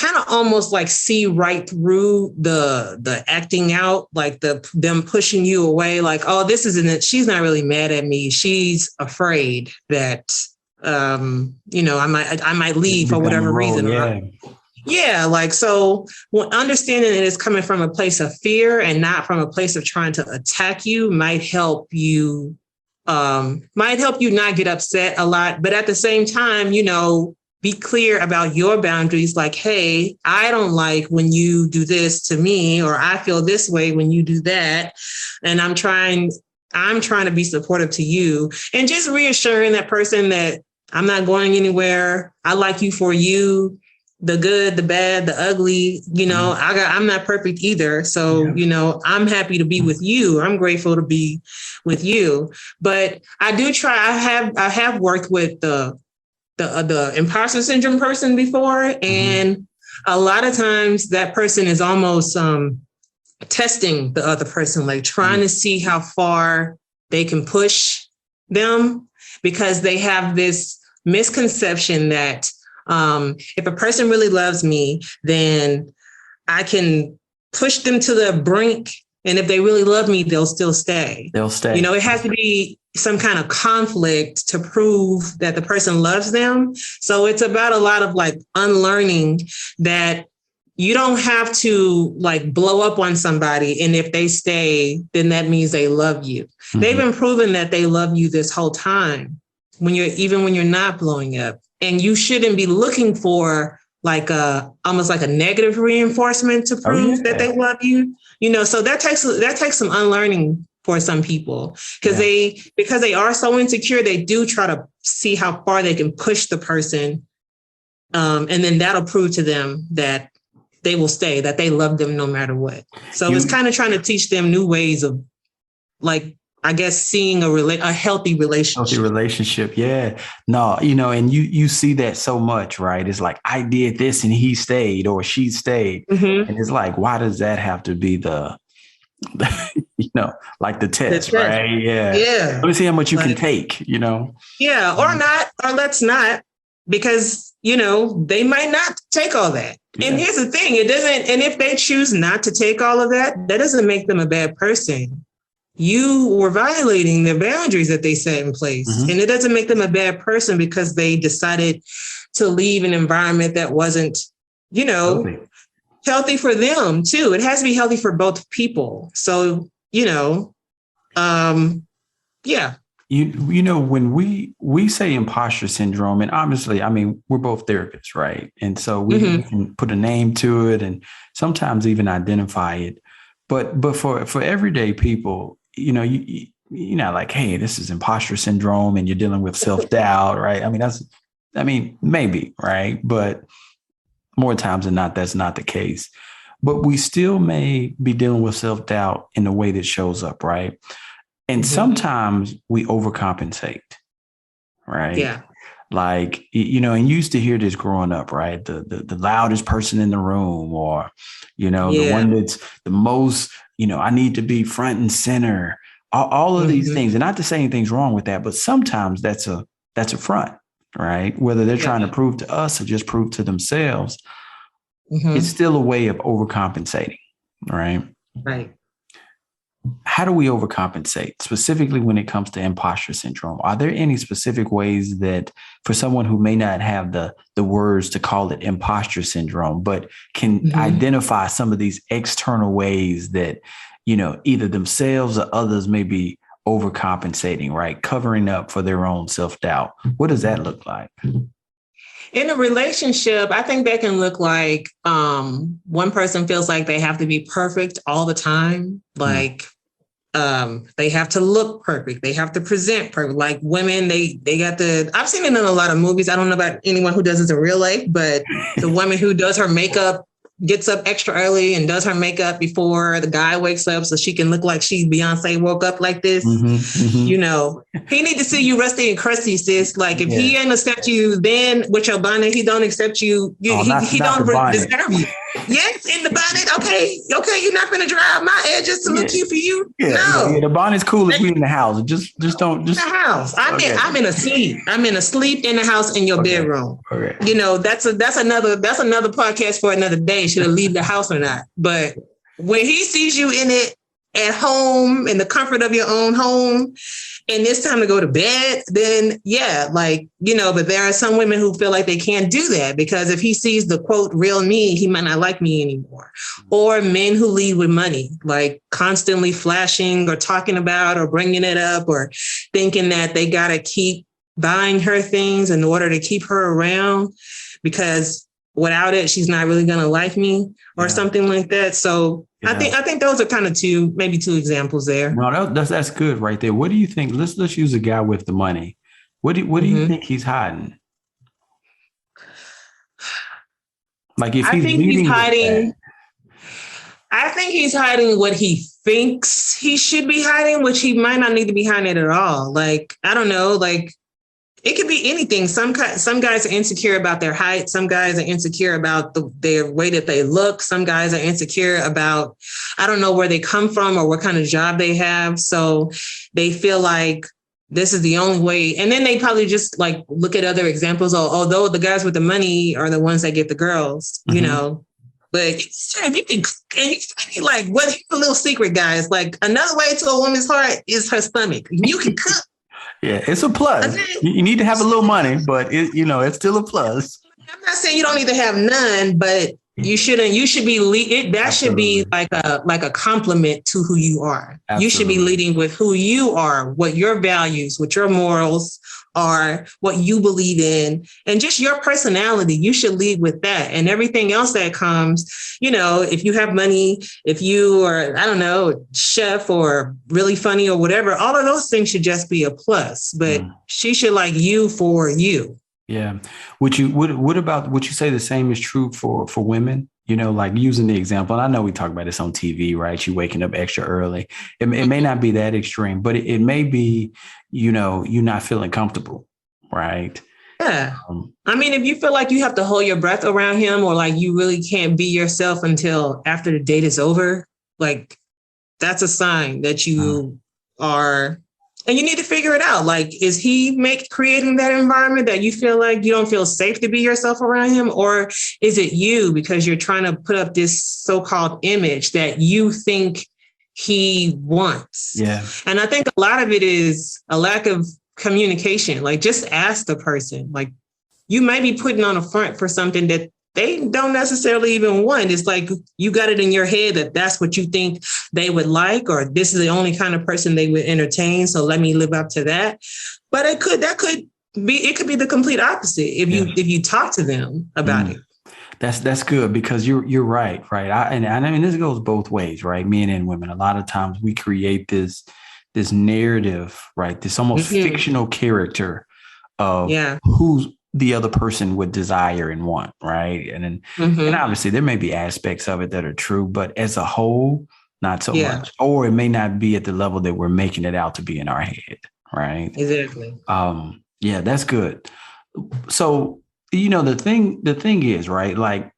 kind of almost like see right through the acting out, like them pushing you away, like, oh, this isn't it. She's not really mad at me. She's afraid that, I might leave for whatever reason. Yeah. Like, so understanding it is coming from a place of fear and not from a place of trying to attack you might help you not get upset a lot. But at the same time, be clear about your boundaries. Like, hey, I don't like when you do this to me, or I feel this way when you do that. And I'm trying to be supportive to you, and just reassuring that person that I'm not going anywhere. I like you for you, the good, the bad, the ugly, I'm not perfect either. So, I'm happy to be with you. I'm grateful to be with you. But I do try, I have worked with the imposter syndrome person before. And a lot of times that person is almost testing the other person, like trying to see how far they can push them, because they have this misconception that if a person really loves me, then I can push them to the brink. And if they really love me, they'll still stay. It has to be some kind of conflict to prove that the person loves them. So it's about a lot of like unlearning that you don't have to like blow up on somebody. And if they stay, then that means they love you. Mm-hmm. They've been proven that they love you this whole time when you're not blowing up. And you shouldn't be looking for like almost like a negative reinforcement to prove that they love you. So that takes some unlearning for some people, because they are so insecure. They do try to see how far they can push the person. And then that'll prove to them that they will stay, that they love them no matter what. So it's kind of trying to teach them new ways of, like, I guess, seeing a healthy relationship. Yeah. No, and you see that so much, right? It's like, I did this and he stayed or she stayed. Mm-hmm. And it's like, why does that have to be the like the test, right? Yeah. Yeah. Let me see how much you can take, Yeah. Or not, or let's not, because, they might not take all that. Yeah. And here's the thing, and if they choose not to take all of that, that doesn't make them a bad person. You were violating their boundaries that they set in place. Mm-hmm. And it doesn't make them a bad person because they decided to leave an environment that wasn't, healthy for them too. It has to be healthy for both people. So, yeah. When we say imposter syndrome, and obviously, I mean, we're both therapists, right? And so we can put a name to it and sometimes even identify it. But for everyday people, you're not like, hey, this is imposter syndrome and you're dealing with self-doubt, right? I mean, maybe, right? But more times than not, that's not the case. But we still may be dealing with self-doubt in the way that shows up, right? And sometimes we overcompensate, right? Yeah. Like, and you used to hear this growing up, right? The loudest person in the room, or, the one that's the most, I need to be front and center, all of these things. And not to say anything's wrong with that, but sometimes that's a front, right? Whether they're trying to prove to us or just prove to themselves, it's still a way of overcompensating, right? Right. How do we overcompensate, specifically when it comes to imposter syndrome? Are there any specific ways that, for someone who may not have the words to call it imposter syndrome, but can identify some of these external ways that, either themselves or others may be overcompensating, right? Covering up for their own self-doubt. What does that look like? In a relationship, I think that can look like one person feels like they have to be perfect all the time. Like they have to look perfect. They have to present perfect. Like women, they got I've seen it in a lot of movies. I don't know about anyone who does this in real life, but the woman who does her makeup gets up extra early and does her makeup before the guy wakes up so she can look like Beyonce woke up like this. He need to see you rusty and crusty, sis. Like if he ain't accept you then with your bonnet, he don't accept you. He don't deserve you. Yes, in the bonnet. Okay, you're not gonna drive my edges to look cute for you. No, the bonnet's cool if we in the house. Just don't the house. I'm in a sleep. I'm in a sleep in the house in your bedroom. Okay. You know, that's another podcast for another day. Should I leave the house or not? But when he sees you in it at home, in the comfort of your own home, and it's time to go to bed, then but there are some women who feel like they can't do that because if he sees the quote real me, he might not like me anymore. Or men who lead with money, like constantly flashing or talking about or bringing it up or thinking that they got to keep buying her things in order to keep her around because without it, she's not really going to like me or something like that. So I think those are kind of two examples there. No, that's good right there. What do you think? Let's use a guy with the money. What do you think he's hiding? Like if he's hiding, I think he's hiding what he thinks he should be hiding, which he might not need to be hiding at all. Like, I don't know, like it could be anything. Some guys are insecure about their height. Some guys are insecure about their way that they look. Some guys are insecure about, I don't know where they come from or what kind of job they have. So they feel like this is the only way. And then they probably just like look at other examples. Although the guys with the money are the ones that get the girls, you know. But if you can, like, what a little secret, guys. Like another way to a woman's heart is her stomach. You can cook. Yeah, it's a plus. You need to have a little money, but it's still a plus. I'm not saying you don't need to have none, but you shouldn't. You should be that should be like a compliment to who you are. Absolutely. You should be leading with who you are, what your values, what your morals are, what you believe in, and just your personality. You should lead with that, and everything else that comes. If you have money, if you are, I don't know, chef or really funny or whatever, all of those things should just be a plus. But she should like you for you. Yeah. What about, would you say the same is true for women? Like using the example, and I know we talk about this on TV, right? You waking up extra early. It may not be that extreme, but it may be, you're not feeling comfortable, right? Yeah. I mean, if you feel like you have to hold your breath around him or like you really can't be yourself until after the date is over, like that's a sign that you are. And you need to figure it out. Like, is he creating that environment that you feel like you don't feel safe to be yourself around him? Or is it you because you're trying to put up this so-called image that you think he wants? Yeah. And I think a lot of it is a lack of communication. Like, just ask the person. Like, you might be putting on a front for something that they don't necessarily even want. It's like you got it in your head that that's what you think they would like, or this is the only kind of person they would entertain. So let me live up to that. But it could be the complete opposite if you talk to them about it. That's good because you're right. I mean, this goes both ways, right? Men and women. A lot of times we create this narrative, right? This almost fictional character of who's the other person would desire and want, right? And obviously there may be aspects of it that are true, but as a whole, not so much. Or it may not be at the level that we're making it out to be in our head, right? Exactly. Yeah, that's good. So, the thing is, right, like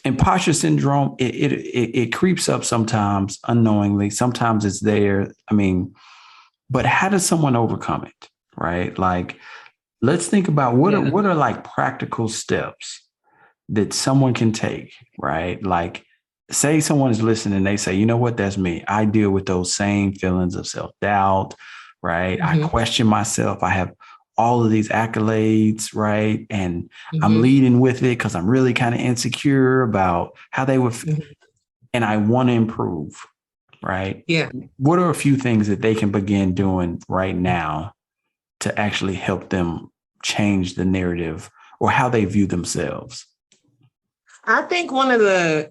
imposter syndrome, it creeps up sometimes unknowingly. Sometimes it's there. I mean, but how does someone overcome it, right? Like, let's think about what are like practical steps that someone can take, right? Like, say someone is listening and they say, you know what, that's me. I deal with those same feelings of self-doubt, right? I question myself. I have all of these accolades, right? And I'm leading with it because I'm really kind of insecure about how they would feel. And I want to improve, right? Yeah. What are a few things that they can begin doing right now to actually help them change the narrative or how they view themselves? I think one of the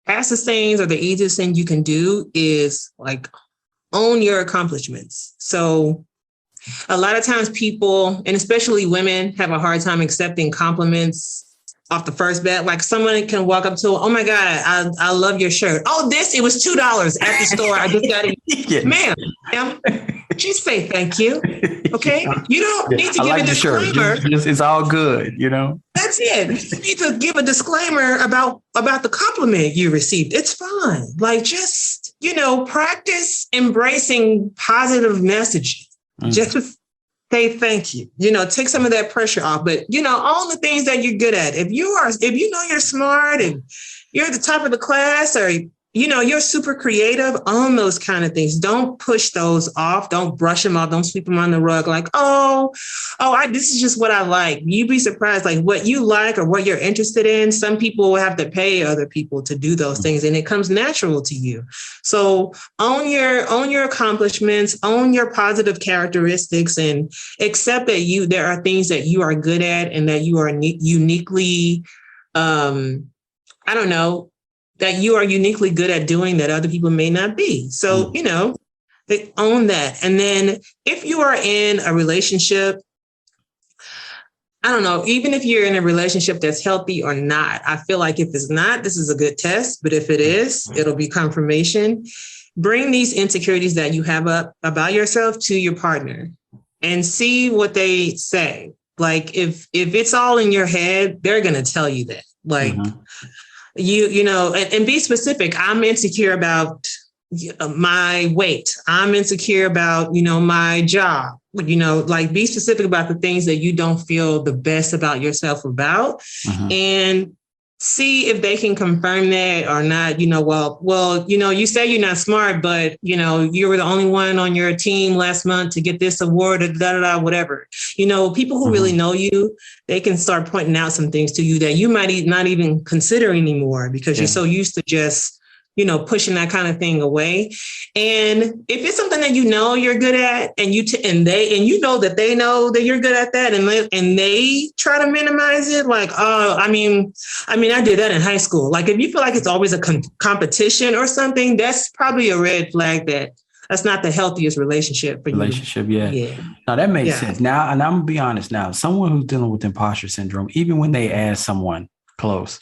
fastest things or the easiest thing you can do is like own your accomplishments. So a lot of times people, and especially women, have a hard time accepting compliments. off the first bet. Like someone can walk up to, oh my God, I love your shirt. Oh, it was $2 at the store. I just got it. Yes. Ma'am, just say thank you. Okay. You don't need to give a disclaimer. It's all good, you know? That's it. You need to give a disclaimer about the compliment you received. It's fine. Like just, practice embracing positive messages. Just say thank you. Take some of that pressure off. But all the things that you're good at. If you know you're smart and you're at the top of the class, or you're super creative, own those kind of things. Don't push those off. Don't brush them off. Don't sweep them on the rug like, this is just what I like. You'd be surprised, like what you like or what you're interested in. Some people will have to pay other people to do those things, and it comes natural to you. So own your accomplishments, own your positive characteristics, and accept that there are things that you are good at and that you are uniquely, that you are uniquely good at doing that other people may not be. So, they own that. And then if you are in a relationship, I don't know, even if you're in a relationship that's healthy or not, I feel like if it's not, this is a good test. But if it is, it'll be confirmation. Bring these insecurities that you have up about yourself to your partner and see what they say. Like if it's all in your head, they're going to tell you that. Like, and be specific. I'm insecure about my weight. I'm insecure about, my job. Like be specific about the things that you don't feel the best about yourself about, and see if they can confirm that or not. You say you're not smart, but you were the only one on your team last month to get this award or whatever. People who really know you, they can start pointing out some things to you that you might not even consider anymore because you're so used to just, pushing that kind of thing away. And if it's something that you're good at, and that they know that you're good at that, and they try to minimize it, like, I did that in high school. Like if you feel like it's always a competition or something, that's probably a red flag that's not the healthiest relationship for you. Yeah. Now that makes sense. Now, and I'm gonna be honest now, someone who's dealing with imposter syndrome, even when they ask someone close,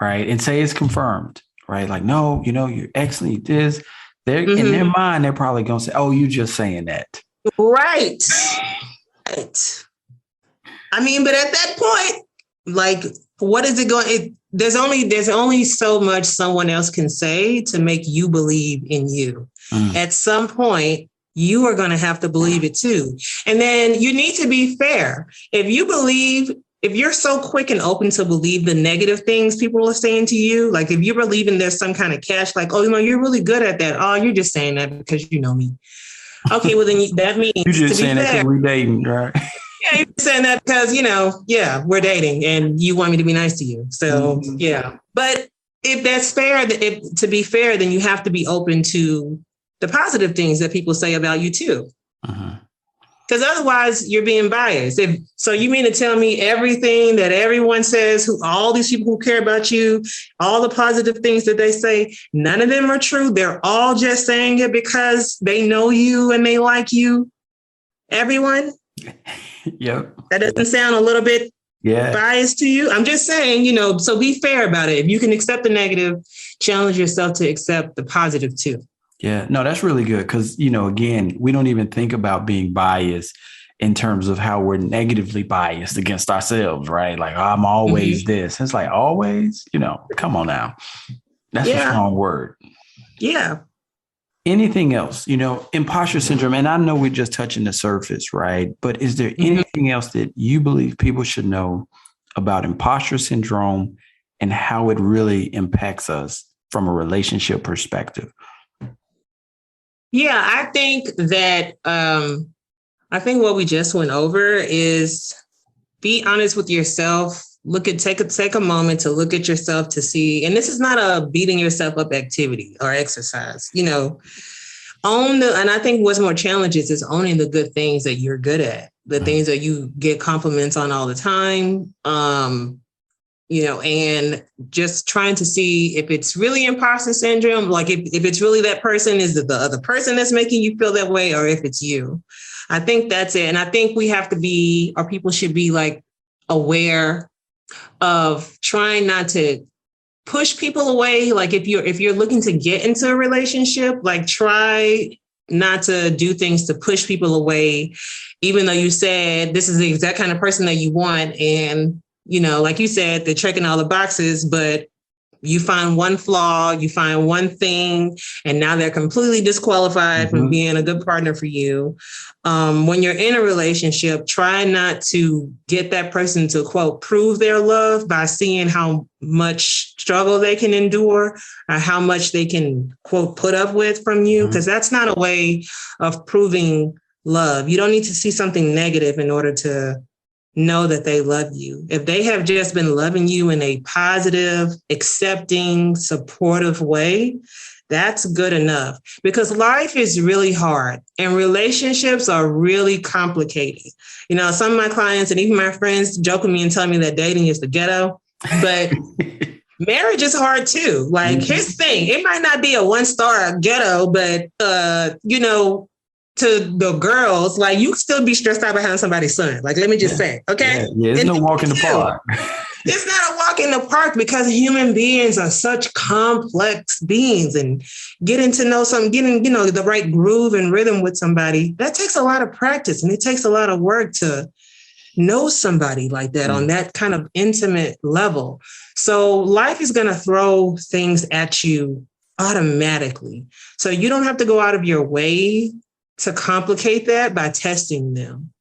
right, and say it's confirmed, right? Like, no, you're excellent. This, they're in their mind, they're probably gonna say, "Oh, you just saying that." Right. But at that point, like, what is it going? There's only so much someone else can say to make you believe in you. At some point, you are going to have to believe it too. And then you need to be fair. If you're so quick and open to believe the negative things people are saying to you, like if you're believing there's some kind of catch, like, you're really good at that. Oh, you're just saying that because you know me. Okay, well, then that means you're just saying that because we're dating, right? Yeah, you're saying that because, we're dating and you want me to be nice to you. So, But if that's fair, to be fair, then you have to be open to the positive things that people say about you too. Because otherwise you're being biased. So you mean to tell me everything that everyone says, all these people who care about you, all the positive things that they say, none of them are true. They're all just saying it because they know you and they like you. Everyone. Yep. That doesn't sound a little bit biased to you? I'm just saying, so be fair about it. If you can accept the negative, challenge yourself to accept the positive too. Yeah, no, that's really good. Because, again, we don't even think about being biased in terms of how we're negatively biased against ourselves, right? Like, I'm always this. It's like, always, come on now. That's a strong word. Yeah. Anything else, imposter syndrome, and I know we're just touching the surface, right? But is there anything else that you believe people should know about imposter syndrome and how it really impacts us from a relationship perspective? Yeah, I think that what we just went over is be honest with yourself. Take a moment to look at yourself to see, and this is not a beating yourself up activity or exercise, and I think what's more challenges is owning the good things that you're good at, the things that you get compliments on all the time, and just trying to see if it's really imposter syndrome, like if it's really that person, is it the other person that's making you feel that way, or if it's you. I think that's it. And I think we have to be, or people should be like aware of trying not to push people away. Like if you're looking to get into a relationship, like try not to do things to push people away, even though you said this is the exact kind of person that you want. And, like you said, they're checking all the boxes, but you find one flaw, you find one thing, and now they're completely disqualified from being a good partner for you. When you're in a relationship, try not to get that person to, quote, prove their love by seeing how much struggle they can endure or how much they can, quote, put up with from you, because that's not a way of proving love. You don't need to see something negative in order to know that they love you. If they have just been loving you in a positive, accepting, supportive way, that's good enough, because life is really hard and relationships are really complicated. Some of my clients and even my friends joke with me and tell me that dating is the ghetto, but marriage is hard too. Like, here's the thing, it might not be a 1-star ghetto, but to the girls, like, you still be stressed out about having somebody's son. Like, let me just say, okay? Yeah, it's no walk in the park. It's not a walk in the park, because human beings are such complex beings, and getting to know getting, the right groove and rhythm with somebody, that takes a lot of practice, and it takes a lot of work to know somebody like that on that kind of intimate level. So life is going to throw things at you automatically. So you don't have to go out of your way to complicate that by testing them.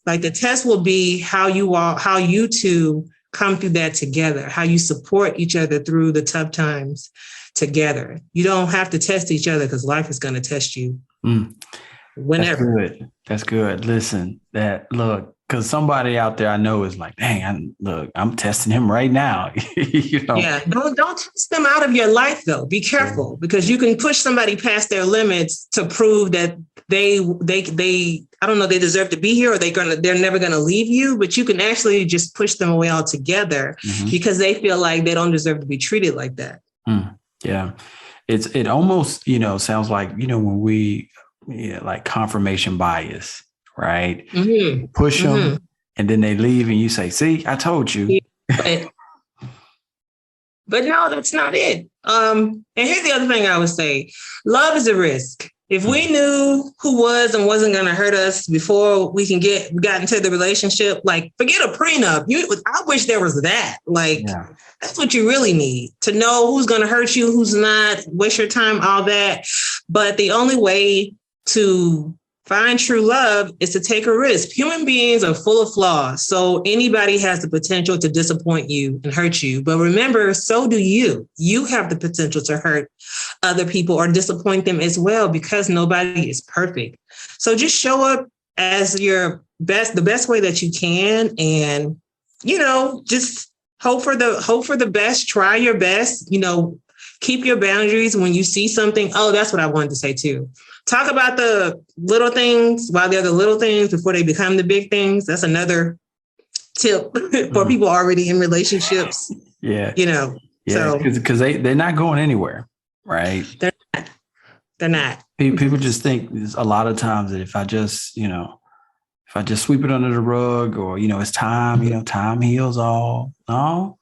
Like, the test will be how you two come through that together, how you support each other through the tough times together. You don't have to test each other, because life is going to test you whenever. That's good. Listen, because somebody out there I know is like, dang, I'm testing him right now. Yeah, don't test them out of your life, though. Be careful, because you can push somebody past their limits to prove that they I don't know, they deserve to be here, or they're never gonna leave you. But you can actually just push them away altogether because they feel like they don't deserve to be treated like that. Yeah, it almost sounds like when we like confirmation bias. Right? Push them, and then they leave, and you say, "See, I told you." But no, that's not it. And here's the other thing I would say: love is a risk. If we knew who was and wasn't going to hurt us before we got into the relationship, like, forget a prenup. I wish there was that. Like, that's what you really need, to know who's going to hurt you, who's not, waste your time, all that. But the only way to find true love is to take a risk. Human beings are full of flaws, so anybody has the potential to disappoint you and hurt you. But remember, so do you. You have the potential to hurt other people or disappoint them as well, because nobody is perfect. So just show up as the best way that you can, and just hope for the best. Try your best. Keep your boundaries when you see something. Oh, that's what I wanted to say too. Talk about the little things while they're the little things before they become the big things. That's another tip for people already in relationships. Yeah. So because they're not going anywhere, right? They're not. People just think a lot of times that if I just sweep it under the rug, or, it's time, time heals all. No,